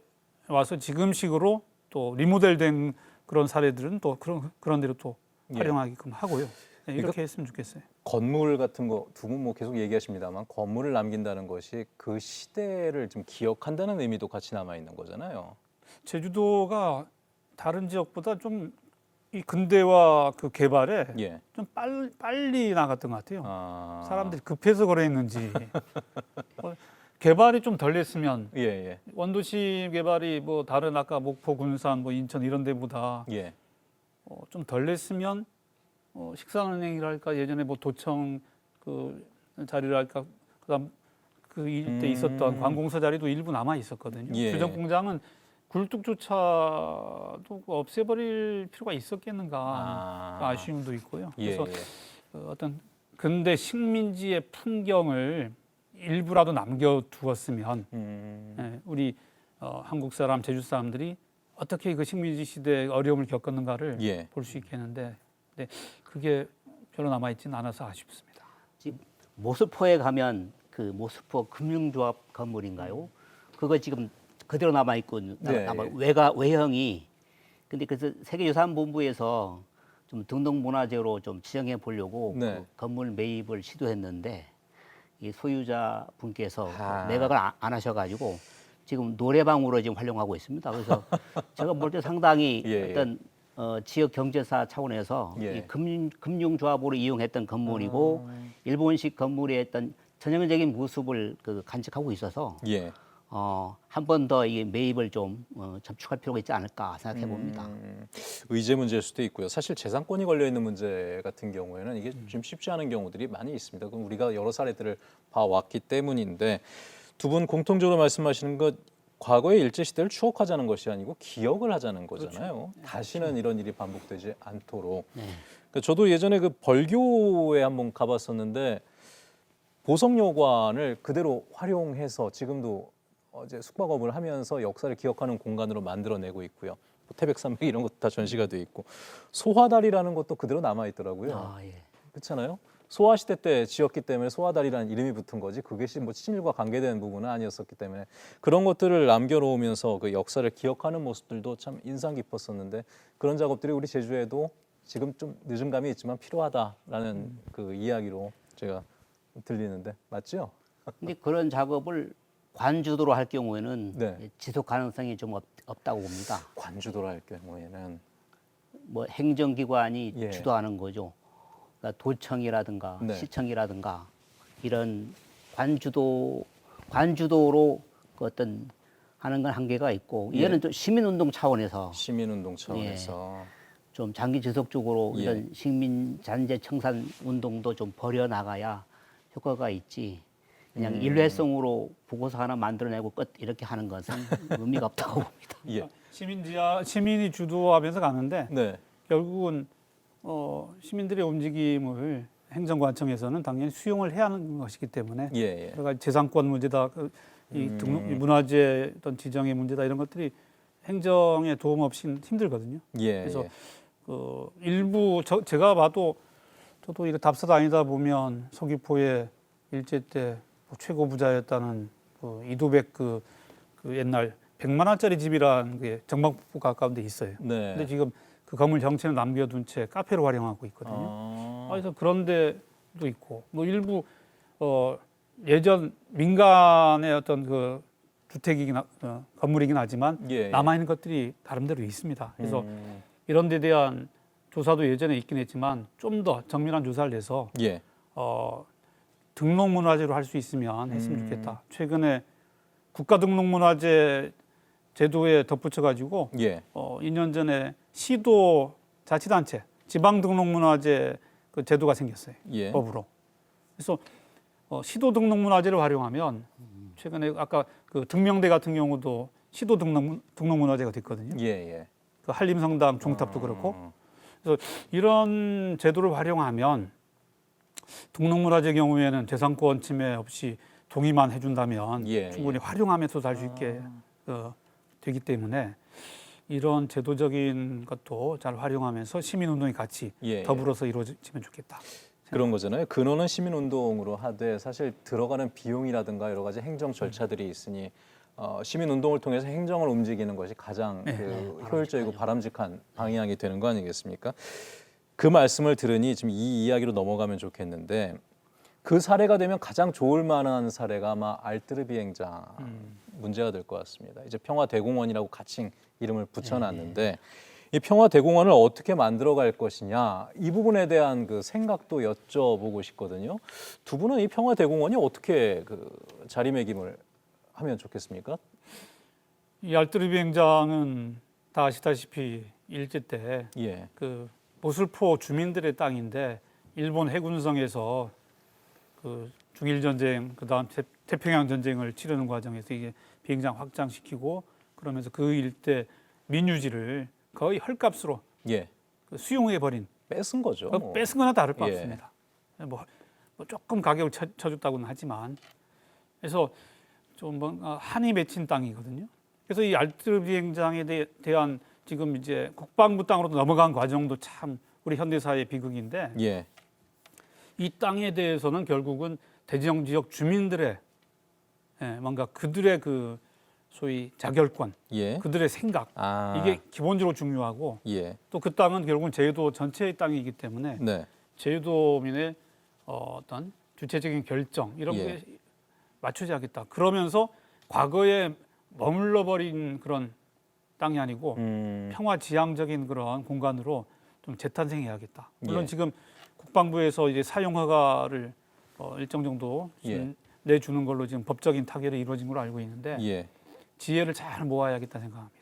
와서 지금식으로 또 리모델된 그런 사례들은 또 그런 대로 또 활용하게끔 하고요. 네, 이렇게 했으면 좋겠어요. 건물 같은 거 두 분 계속 얘기하십니다만 건물을 남긴다는 것이 그 시대를 좀 기억한다는 의미도 같이 남아 있는 거잖아요. 제주도가 다른 지역보다 좀 이 근대화 그 개발에 예. 좀 빨리 나갔던 것 같아요. 사람들이 급해서 그랬는지 개발이 좀 덜 됐으면 예. 원도심 개발이 뭐 다른 아까 목포, 군산, 뭐 인천 이런 데보다 예. 좀 덜 됐으면 식산은행이랄까 예전에 뭐 도청 자리랄까 그다음 그 이때 있었던 관공서 자리도 일부 남아 있었거든요. 예. 주정 공장은 굴뚝조차도 없애버릴 필요가 있었겠는가 아쉬움도 있고요. 예, 그래서 예. 어떤 근대 식민지의 풍경을 일부라도 남겨두었으면 예, 우리 한국 사람, 제주 사람들이 어떻게 그 식민지 시대의 어려움을 겪었는가를 예. 볼 수 있겠는데 근데 그게 별로 남아있지는 않아서 아쉽습니다. 지금 모슬포에 가면 그 모슬포 금융조합 건물인가요? 그거 지금 그대로 남아 있고 네. 외형이 근데 그래서 세계유산본부에서 좀 등록문화재로 좀 지정해 보려고 네. 그 건물 매입을 시도했는데 이 소유자 분께서 아. 매각을 안 하셔가지고 지금 노래방으로 지금 활용하고 있습니다. 그래서 제가 볼 때 상당히 예, 어떤 지역 경제사 차원에서 예. 이 금융조합으로 이용했던 건물이고 일본식 건물의 어떤 전형적인 모습을 그 간직하고 있어서 예. 한 번 더 이 매입을 좀 접촉할 필요가 있지 않을까 생각해 봅니다. 의제 문제일 수도 있고요. 사실 재산권이 걸려 있는 문제 같은 경우에는 이게 좀 쉽지 않은 경우들이 많이 있습니다. 그럼 우리가 여러 사례들을 봐왔기 때문인데 두 분 공통적으로 말씀하시는 것 과거의 일제 시대를 추억하자는 것이 아니고 기억을 하자는 거잖아요. 그렇죠. 다시는 이런 일이 반복되지 않도록. 네. 그러니까 저도 예전에 그 벌교에 한번 가봤었는데 보성여관을 그대로 활용해서 지금도 이제 숙박업을 하면서 역사를 기억하는 공간으로 만들어내고 있고요. 뭐 태백산맥 이런 것도 다 전시가 돼 있고 소화다리라는 것도 그대로 남아 있더라고요. 예. 그렇잖아요. 소화시대 때 지었기 때문에 소화다리라는 이름이 붙은 거지 그것이 뭐 친일과 관계되는 부분은 아니었었기 때문에 그런 것들을 남겨놓으면서 그 역사를 기억하는 모습들도 참 인상 깊었었는데 그런 작업들이 우리 제주에도 지금 좀 늦은 감이 있지만 필요하다라는 그 이야기로 제가 들리는데 맞죠? 근데 그런 작업을 관주도로 할 경우에는 네. 지속 가능성이 좀 없다고 봅니다. 관주도로 할 경우에는 뭐 행정기관이 예. 주도하는 거죠. 그러니까 도청이라든가 네. 시청이라든가 이런 관주도로 그 어떤 하는 건 한계가 있고 예. 이거는 좀 시민운동 차원에서 시민운동 차원에서 좀 장기 지속적으로 예. 이런 식민 잔재 청산 운동도 좀 벌여 나가야 효과가 있지. 그냥 일회성으로 보고서 하나 만들어내고 끝 이렇게 하는 것은 의미가 없다고 봅니다. 예. 시민이 주도하면서 가는데 네. 결국은 시민들의 움직임을 행정관청에서는 당연히 수용을 해야 하는 것이기 때문에 예, 예. 여러 가지 재산권 문제다, 이 등록 이 문화재 어떤 지정의 문제다 이런 것들이 행정에 도움 없이는 힘들거든요. 예. 그래서 예. 일부 제가 봐도 저도 이거 답사 다니다 보면 서귀포에 일제 때 최고 부자였다는 이도백 그 옛날 100만 원짜리 집이라는 게 정방북 가까운 데 있어요. 네. 근데 지금 그 건물 정체는 남겨둔 채 카페로 활용하고 있거든요. 그래서 그런 데도 있고 뭐 일부 예전 민간의 어떤 그 주택이긴 건물이긴 하지만 예, 예. 남아 있는 것들이 다른데로 있습니다. 그래서 이런 데 대한 조사도 예전에 있긴 했지만 좀 더 정밀한 조사를 해서 예. 등록문화재로 할 수 있으면 했으면 좋겠다. 최근에 국가등록문화재 제도에 덧붙여가지고 예. 2년 전에 시도 자치단체 지방등록문화재 그 제도가 생겼어요. 예. 법으로. 그래서 시도 등록문화재를 활용하면 최근에 아까 그 등명대 같은 경우도 시도 등록문화재가 됐거든요. 예, 예. 그 한림성당 종탑도 그렇고. 그래서 이런 제도를 활용하면 등록문화재 경우에는 재산권 침해 없이 동의만 해준다면 예, 충분히 활용하면서 살 수 있게 되기 때문에 이런 제도적인 것도 잘 활용하면서 시민운동이 같이 예, 더불어서 이루어지면 좋겠다. 그런 거잖아요. 근원은 시민운동으로 하되 사실 들어가는 비용이라든가 여러 가지 행정 절차들이 있으니 시민운동을 통해서 행정을 움직이는 것이 가장 효율적이고 바람직한 방향이 되는 거 아니겠습니까? 그 말씀을 들으니 지금 이 이야기로 넘어가면 좋겠는데 그 사례가 되면 가장 좋을 만한 사례가 아마 알뜨르 비행장 문제가 될 것 같습니다. 이제 평화대공원이라고 가칭 이름을 붙여놨는데 이 평화대공원을 어떻게 만들어갈 것이냐 이 부분에 대한 그 생각도 여쭤보고 싶거든요. 두 분은 이 평화대공원이 어떻게 그 자리매김을 하면 좋겠습니까? 이 알뜨르 비행장은 다 아시다시피 일제 때 예. 그 모슬포 주민들의 땅인데 일본 해군성에서 그 중일 전쟁, 그다음 태평양 전쟁을 치르는 과정에서 이게 비행장 확장시키고 그러면서 그 일대 민유지를 거의 헐값으로 예. 수용해 버린 뺏은 거죠. 뺏은 거나 다를 바 예. 없습니다. 뭐 조금 가격을 쳐줬다고는 하지만 그래서 좀 뭔가 한이 맺힌 땅이거든요. 그래서 이 알뜨르 비행장에 대한 지금 이제 국방부 땅으로 넘어간 과정도 참 우리 현대사의 비극인데 예. 이 땅에 대해서는 결국은 대지형 지역 주민들의 뭔가 그들의 그 소위 자결권, 예. 그들의 생각 이게 기본적으로 중요하고 예. 또 그 땅은 결국은 제주도 전체의 땅이기 때문에 네. 제주도민의 어떤 주체적인 결정 이런 예. 게 맞추자겠다. 그러면서 과거에 머물러 버린 그런 땅이 아니고 평화지향적인 그런 공간으로 좀 재탄생해야겠다. 물론 예. 지금 국방부에서 이제 사용 허가를 일정 정도 예. 내주는 걸로 지금 법적인 타결이 이루어진 걸로 알고 있는데 예. 지혜를 잘 모아야겠다 생각합니다.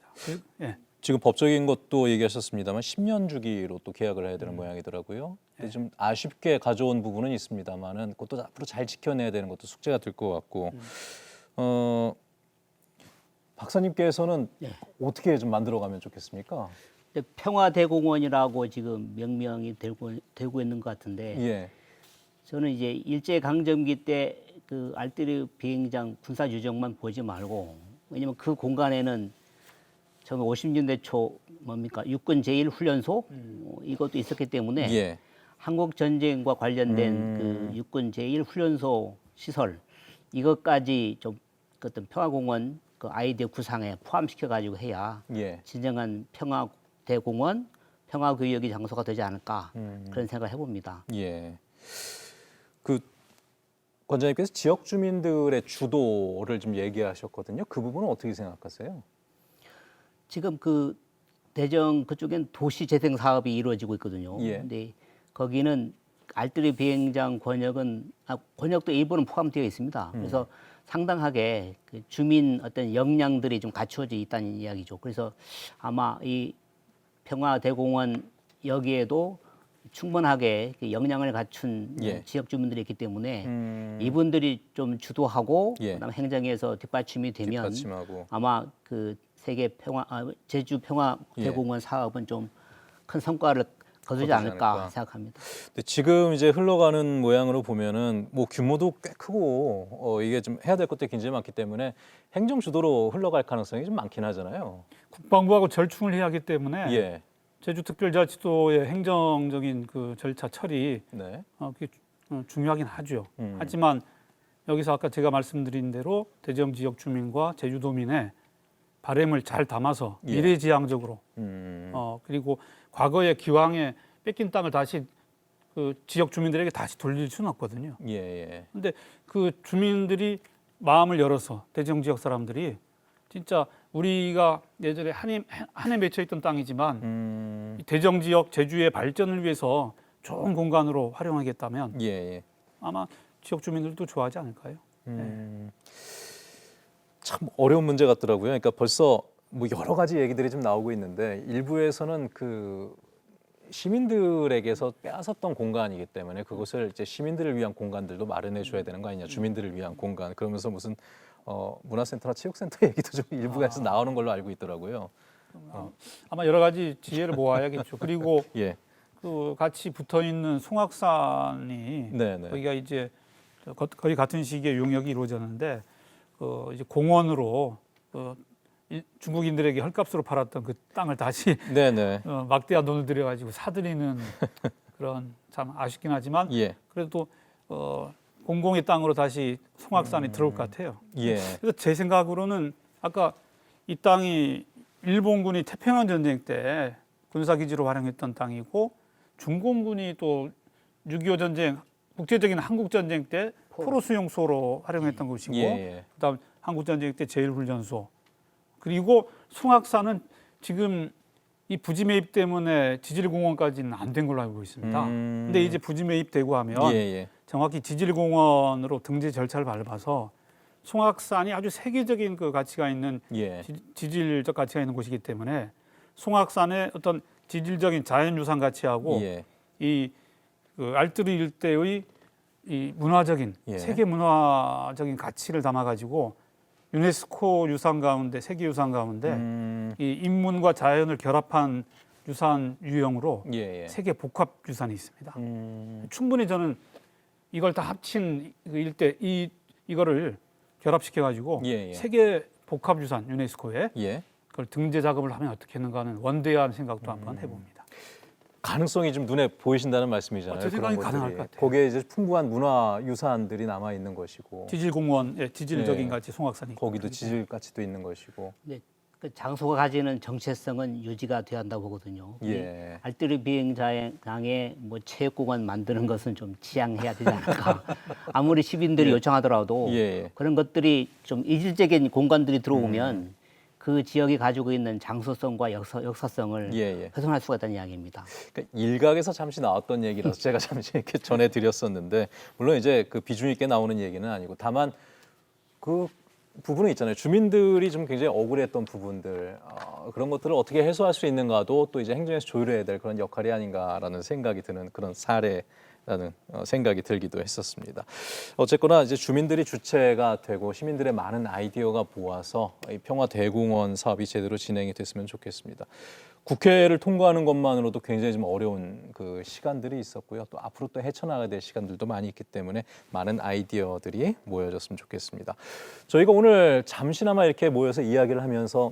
예. 지금 법적인 것도 얘기하셨습니다만 10년 주기로 또 계약을 해야 되는 모양이더라고요. 근데 좀 아쉽게 가져온 부분은 있습니다만은 그것도 앞으로 잘 지켜내야 되는 것도 숙제가 될 것 같고 박사님께서는 어떻게 좀 만들어가면 좋겠습니까? 평화대공원이라고 지금 명명이 되고 있는 것 같은데 예. 저는 이제 일제 강점기 때 그 알뜨르 비행장 군사 유적만 보지 말고 왜냐면 그 공간에는 1950년대 초 육군 제1훈련소 이것도 있었기 때문에 예. 한국 전쟁과 관련된 그 육군 제1훈련소 시설 이것까지 좀 어떤 평화공원 그 아이디어 구상에 포함시켜 가지고 해야 예. 진정한 평화대공원, 평화교육의 장소가 되지 않을까 그런 생각을 해봅니다. 예. 그 관장님께서 지역 주민들의 주도를 좀 얘기하셨거든요. 그 부분은 어떻게 생각하세요? 지금 그 대정 그쪽엔 도시 재생 사업이 이루어지고 있거든요. 예. 근데 거기는 알뜨르 비행장 권역도 일부는 포함되어 있습니다. 그래서 상당하게 그 주민 어떤 역량들이 좀 갖추어져 있다는 이야기죠. 그래서 아마 이 평화대공원 여기에도 충분하게 역량을 갖춘 지역 주민들이 있기 때문에 이분들이 좀 주도하고 그다음에 행정에서 뒷받침이 되면 아마 그 세계 제주 평화대공원 사업은 좀 큰 성과를 거두지 않을까 생각합니다. 근데 지금 이제 흘러가는 모양으로 보면은 뭐 규모도 꽤 크고 이게 좀 해야 될 것들이 굉장히 많기 때문에 행정 주도로 흘러갈 가능성이 좀 많긴 하잖아요. 국방부하고 절충을 해야 하기 때문에 예. 제주특별자치도의 행정적인 그 절차 처리 그게 중요하긴 하죠. 하지만 여기서 아까 제가 말씀드린 대로 대지형 지역 주민과 제주도민의 바람을 잘 담아서 미래지향적으로 그리고 과거의 기왕에 뺏긴 땅을 다시 그 지역 주민들에게 다시 돌릴 수는 없거든요. 그런데 그 주민들이 마음을 열어서 대지형 지역 사람들이 진짜 우리가 예전에 한해 맺혀 있던 땅이지만 대지형 지역 제주의 발전을 위해서 좋은 공간으로 활용하겠다면 아마 지역 주민들도 좋아하지 않을까요? 참 어려운 문제 같더라고요. 그러니까 벌써 뭐 여러 가지 얘기들이 좀 나오고 있는데 일부에서는 그 시민들에게서 빼앗았던 공간이기 때문에 그것을 이제 시민들을 위한 공간들도 마련해 줘야 되는 거 아니냐, 주민들을 위한 공간. 그러면서 무슨 문화센터나 체육센터 얘기도 좀 일부에서 나오는 걸로 알고 있더라고요. 아마 여러 가지 지혜를 모아야겠죠. 그리고 그 같이 붙어 있는 송악산이 거기가 이제 거의 같은 시기에 용역이 이루어졌는데 이제 공원으로 중국인들에게 헐값으로 팔았던 그 땅을 다시 막대한 돈을 들여가지고 사들이는 그런 참 아쉽긴 하지만 그래도 공공의 땅으로 다시 송악산이 들어올 것 같아요. 그래서 제 생각으로는 아까 이 땅이 일본군이 태평양 전쟁 때 군사기지로 활용했던 땅이고 중공군이 또 6.25 전쟁 국제적인 한국전쟁 때 포로 수용소로 활용했던 곳이고 그다음 한국전쟁 때 제1훈련소 그리고 송악산은 지금 이 부지 매입 때문에 지질공원까지는 안 된 걸로 알고 있습니다. 근데 이제 부지 매입되고 하면 정확히 지질공원으로 등재 절차를 밟아서 송악산이 아주 세계적인 그 가치가 있는 지질적 가치가 있는 곳이기 때문에 송악산의 어떤 지질적인 자연유산 가치하고 이 그 알뜨르 일대의 이 문화적인 예. 세계 문화적인 가치를 담아가지고 유네스코 유산 가운데 세계 유산 가운데 이 인문과 자연을 결합한 유산 유형으로 예, 예. 세계 복합 유산이 있습니다. 충분히 저는 이걸 다 합친 그 일대 이거를 결합시켜 가지고 예, 예. 세계 복합 유산 유네스코에 예. 그걸 등재 작업을 하면 어떻겠는가 하는 원대한 생각도 한번 해봅니다. 가능성이 좀 눈에 보이신다는 말씀이잖아요. 제 생각에 그런 가능할 것들이. 것 같아요. 거기에 이제 풍부한 문화 유산들이 남아 있는 것이고, 지질공원, 지질적인 예. 가치 송악산이 거기도 있고. 지질 가치도 있는 것이고. 근데 그 장소가 가지는 정체성은 유지가 돼야 한다고 보거든요. 예. 알뜰리 비행장에 뭐 체육공원 만드는 것은 좀 지양해야 되지 않을까. 아무리 시민들이 예. 요청하더라도 예. 그런 것들이 좀 이질적인 공간들이 들어오면 그 지역이 가지고 있는 장소성과 역사성을 예. 훼손할 수가 있다는 이야기입니다. 그러니까 일각에서 잠시 나왔던 얘기라서 제가 잠시 이렇게 전해드렸었는데, 물론 이제 그 비중 있게 나오는 얘기는 아니고, 다만 그 부분은 있잖아요. 주민들이 좀 굉장히 억울했던 부분들, 그런 것들을 어떻게 해소할 수 있는가도 또 이제 행정에서 조율해야 될 그런 역할이 아닌가라는 생각이 드는 그런 사례라는 생각이 들기도 했었습니다. 어쨌거나 이제 주민들이 주체가 되고 시민들의 많은 아이디어가 모아서 이 평화대공원 사업이 제대로 진행이 됐으면 좋겠습니다. 국회를 통과하는 것만으로도 굉장히 좀 어려운 그 시간들이 있었고요. 또 앞으로 또 헤쳐나가야 될 시간들도 많이 있기 때문에 많은 아이디어들이 모여졌으면 좋겠습니다. 저희가 오늘 잠시나마 이렇게 모여서 이야기를 하면서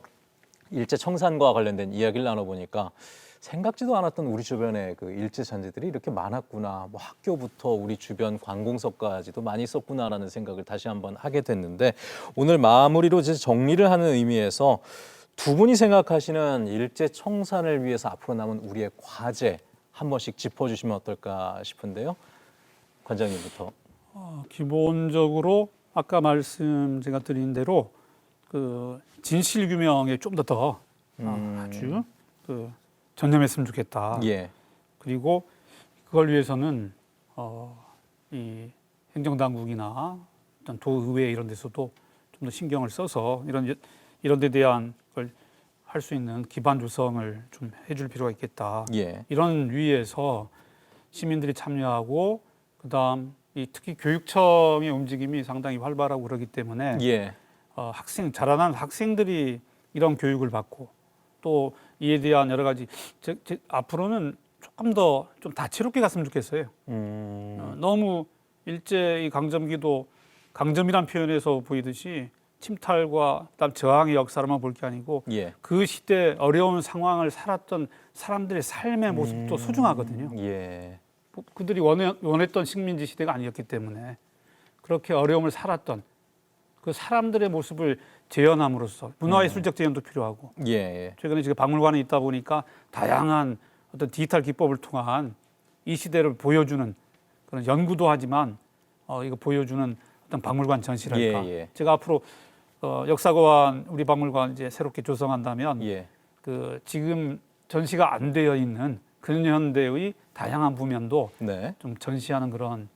일제 청산과 관련된 이야기를 나눠보니까 생각지도 않았던 우리 주변에 그 일제 잔재들이 이렇게 많았구나. 뭐 학교부터 우리 주변 관공서까지도 많이 있었구나라는 생각을 다시 한번 하게 됐는데, 오늘 마무리로 이제 정리를 하는 의미에서 두 분이 생각하시는 일제 청산을 위해서 앞으로 남은 우리의 과제 한 번씩 짚어주시면 어떨까 싶은데요. 관장님부터. 기본적으로 아까 말씀 제가 드린 대로 그 진실 규명에 좀 더 아주 그 전념했으면 좋겠다. 예. 그리고 그걸 위해서는 이 행정당국이나 어떤 도의회 이런 데서도 좀 더 신경을 써서 이런 데 대한 걸 할 수 있는 기반 조성을 좀 해줄 필요가 있겠다. 예. 이런 위에서 시민들이 참여하고 그다음 이 특히 교육청의 움직임이 상당히 활발하고 그러기 때문에 예. 자라난 학생들이 이런 교육을 받고 또 이에 대한 여러 가지 앞으로는 조금 더 좀 다채롭게 갔으면 좋겠어요. 너무 일제의 강점기도 강점이란 표현에서 보이듯이 침탈과 그다음 저항의 역사로만 볼 게 아니고 예. 그 시대 어려운 상황을 살았던 사람들의 삶의 모습도 소중하거든요. 예. 그들이 원했던 식민지 시대가 아니었기 때문에 그렇게 어려움을 살았던 그 사람들의 모습을 재현함으로써 문화예술적 재현도 필요하고, 예. 최근에 지금 박물관에 있다 보니까 다양한 어떤 디지털 기법을 통한 이 시대를 보여주는 그런 연구도 하지만 이거 보여주는 어떤 박물관 전시랄까. 예. 제가 앞으로 역사관 우리 박물관 이제 새롭게 조성한다면 예. 그 지금 전시가 안 되어 있는 근현대의 다양한 부면도 네. 좀 전시하는 그런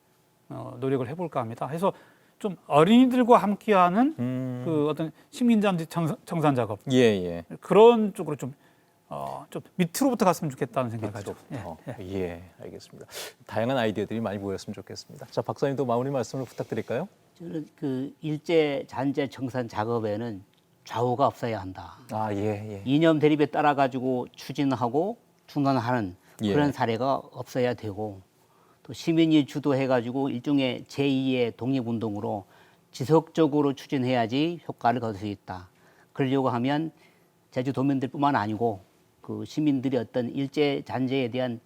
노력을 해볼까 합니다. 해서 좀 어린이들과 함께하는 그 어떤 식민지한지 청산 작업 예. 그런 쪽으로 좀 밑으로부터 갔으면 좋겠다는 생각을 가지고. 예, 알겠습니다. 다양한 아이디어들이 많이 모였으면 좋겠습니다. 자, 박사님도 마무리 말씀을 부탁드릴까요? 저는 그 일제 잔재 청산 작업에는 좌우가 없어야 한다. 예. 이념 대립에 따라 가지고 추진하고 중단하는 예. 그런 사례가 없어야 되고, 또 시민이 주도해 가지고 일종의 제2의 독립운동으로 지속적으로 추진해야지 효과를 거둘 수 있다. 그러려고 하면 제주도민들뿐만 아니고 그 시민들이 어떤 일제 잔재에 대한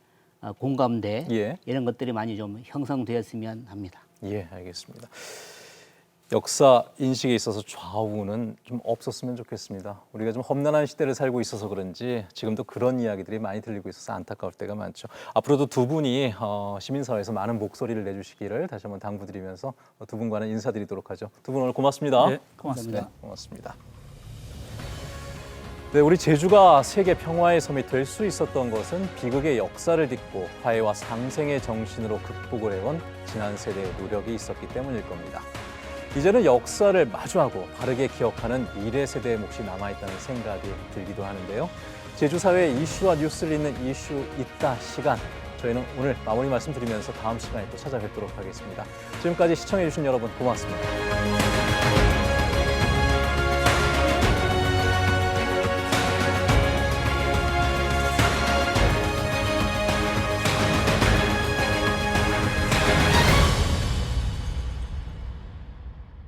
공감대 이런 것들이 많이 좀 형성되었으면 합니다. 예, 알겠습니다. 역사 인식에 있어서 좌우는 좀 없었으면 좋겠습니다. 우리가 좀 험난한 시대를 살고 있어서 그런지 지금도 그런 이야기들이 많이 들리고 있어서 안타까울 때가 많죠. 앞으로도 두 분이 시민사회에서 많은 목소리를 내주시기를 다시 한번 당부드리면서 두 분과는 인사드리도록 하죠. 두 분 오늘 고맙습니다. 네, 고맙습니다. 네, 고맙습니다. 네, 우리 제주가 세계 평화의 섬이 될 수 있었던 것은 비극의 역사를 딛고 화해와 상생의 정신으로 극복을 해온 지난 세대의 노력이 있었기 때문일 겁니다. 이제는 역사를 마주하고 바르게 기억하는 미래 세대의 몫이 남아있다는 생각이 들기도 하는데요. 제주 사회의 이슈와 뉴스를 읽는 이슈 있다 시간, 저희는 오늘 마무리 말씀드리면서 다음 시간에 또 찾아뵙도록 하겠습니다. 지금까지 시청해주신 여러분 고맙습니다.